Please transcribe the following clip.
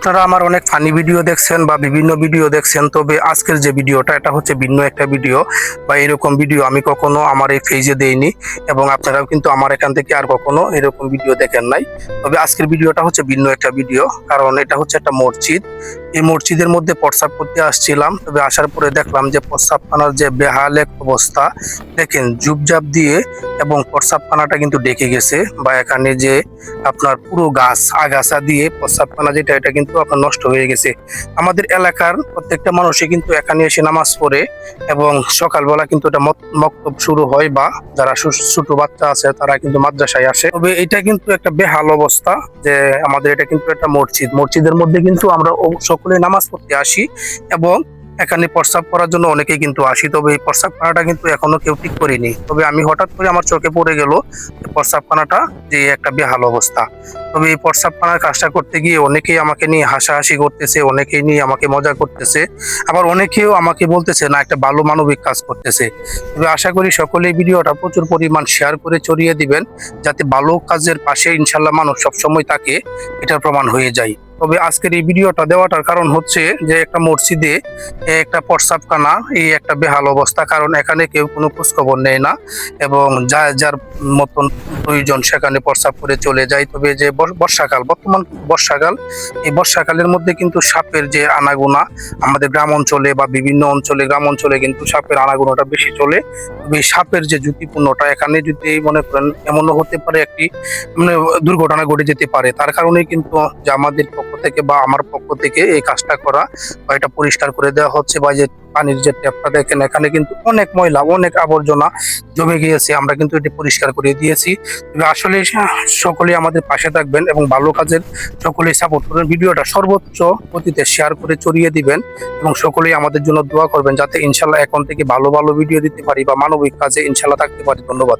আপনারা আমার অনেক ফানি ভিডিও দেখছেন বা বিভিন্ন ভিডিও দেখছেন, তবে আজকের যে ভিডিওটা এটা হচ্ছে ভিন্ন একটা ভিডিও বা এরকম ভিডিও আমি কখনো আমার এই পেজে দেইনি এবং আপনারাও কিন্তু আমার এখান থেকে আর কখনো এরকম ভিডিও দেখেন নাই। তবে আজকের ভিডিওটা হচ্ছে ভিন্ন একটা ভিডিও, কারণ এটা হচ্ছে একটা মসজিদ। এই মসজিদের মধ্যে প্রস্রাব করতে আসছিলাম, তবে আসার পরে দেখলাম যে প্রস্রাবখানার যে বেহাল এক অবস্থা, দেখেন ঝুপঝাপ দিয়ে এবং প্রস্রাবখানাটা কিন্তু ডেকে গেছে, বা এখানে যে আপনার পুরো গাছ আগাছা দিয়ে প্রস্রাবখানা যেটা এটা কিন্তু আপনার নষ্ট হয়ে গেছে। আমাদের এলাকার প্রত্যেকটা মানুষই কিন্তু এখানে এসে নামাজ পড়ে এবং সকালবেলা কিন্তু এটা মক্তব শুরু হয়, বা যারা ছোট বাচ্চা আছে তারা কিন্তু মাদ্রাসায় আসে। তবে এটা কিন্তু একটা বেহাল অবস্থা যে আমাদের এটা কিন্তু একটা মসজিদের মধ্যে কিন্তু আমরা সকলে নামাজ পড়তে আসি এবং এখানে প্রস্রাব করার জন্য অনেকেই কিন্তু আসি। তবে এই প্রস্রাবখানাটা কিন্তু এখনো কেউ ঠিক করেনি। তবে আমি হঠাৎ করে আমার চোখে পড়ে গেল প্রস্রাবখানাটা যে একটা বেহাল অবস্থা। তবে এই প্রস্রাবখানার কাজটা করতে গিয়ে অনেকেই আমাকে নিয়ে হাসাহাসি করতেছে, অনেকেই নিয়ে আমাকে মজা করতেছে, আবার অনেকেও আমাকে বলতেছে না একটা ভালো মানবিক কাজ করতেছে। তবে আশা করি সকলেই ভিডিওটা প্রচুর পরিমাণ শেয়ার করে ছড়িয়ে দিবেন, যাতে ভালো কাজের পাশে ইনশাল্লাহ মানুষ সবসময় থাকে, এটার প্রমাণ হয়ে যায়। তবে আজকের এই ভিডিওটা দেওয়াটার কারণ হচ্ছে যে একটা মসজিদে একটা প্রস্রাবখানা এই একটা বেহাল অবস্থা, কারণ এখানে কেউ কোনো খোঁজখবর নেয় না এবং যার মতন প্রয়োজন সেখানে প্রস্রাব করে চলে যায়। তবে যে বর্ষাকাল, বর্তমান বর্ষাকাল, এই বর্ষাকালের মধ্যে কিন্তু সাপের যে আনাগোনা আমাদের গ্রাম অঞ্চলে বা বিভিন্ন অঞ্চলে, গ্রাম অঞ্চলে কিন্তু সাপের আনাগোনাটা বেশি চলে। তবে এই সাপের যে ঝুঁকিপূর্ণটা এখানে যদি মনে করেন এমনও হতে পারে একটি মানে দুর্ঘটনা ঘটে যেতে পারে, তার কারণেই কিন্তু যে আমাদের পক্ষ থেকে বা আমার পক্ষ থেকে এই কাজটা করা বা এটা পরিষ্কার করে দেওয়া হচ্ছে। বা যে পানির যে ট্যাপটা দেখেন এখানে কিন্তু অনেক ময়লা, অনেক আবর্জনা জমে গিয়েছে, আমরা কিন্তু এটি পরিষ্কার করে দিয়েছি। আসলে সকলেই আমাদের পাশে থাকবেন এবং ভালো কাজের সকলেই সাপোর্ট করবেন। ভিডিওটা সর্বোচ্চ গতিতে শেয়ার করে ছড়িয়ে দিবেন এবং সকলেই আমাদের জন্য দোয়া করবেন, যাতে ইনশাল্লাহ এখন থেকে ভালো ভালো ভিডিও দিতে পারি বা মানবিক কাজে ইনশাল্লাহ থাকতে পারি। ধন্যবাদ।